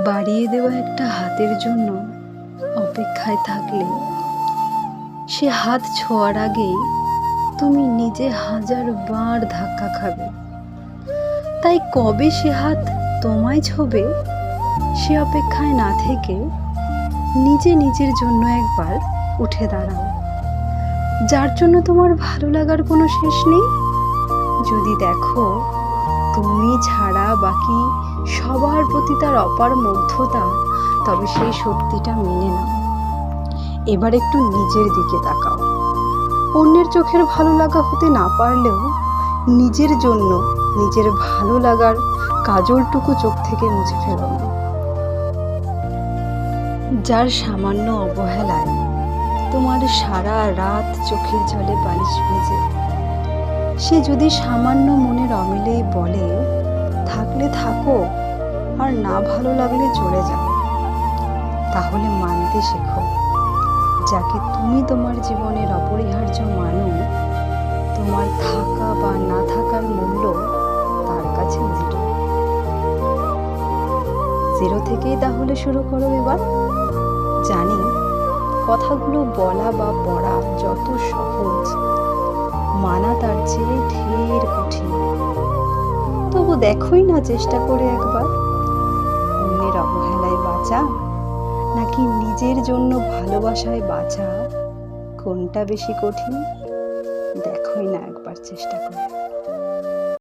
বাড়িয়ে দেওয়া একটা হাতের জন্য অপেক্ষায় থাকলে সে হাত ছোঁয়ার আগেই তুমি নিজে 1000 বার ধাক্কা খাবে। তাই কবে সে হাত তোমায় ছোঁবে সে অপেক্ষায় না থেকে নিজে নিজের জন্য একবার উঠে দাঁড়াও, যার জন্য তোমার ভালো লাগার কোনো শেষ নেই। যদি দেখো তুমি ছাড়া বাকি সবার প্রতি তার অপার মুগ্ধতা, তবে সেই সত্যিটা মেনে নাও। এবার একটু নিজের দিকে তাকাও। অন্যের চোখের ভালো লাগা হতে না পারলেও নিজের জন্য নিজের ভালো লাগার কাজলটুকু চোখ থেকে মুছে ফেলো না। যার সামান্য অবহেলায় তোমার সারা রাত চোখের জলে বালিশ ভিজে, সে যদি সামান্য মনের অমিলেই বলে থাকলে থাকো আর না ভালো লাগলে চলে যাও, তাহলে মানতে শেখো যাকে তুমি তোমার জীবনের অপরিহার্য মানো, তোমার থাকা বা না থাকার মূল্য তার কাছে জিরো থেকেই তাহলে শুরু করো এবার। জানি কথাগুলো বলা বা পড়া যত সহজ, মানা তার চেয়ে ঢের কঠিন। তবু দেখোই না চেষ্টা করে একবার, অন্যের অবহেলায় বাঁচা নাকি নিজের জন্য ভালোবাসায় বাঁচা, কোনটা বেশি কঠিন? দেখোই না একবার চেষ্টা করে।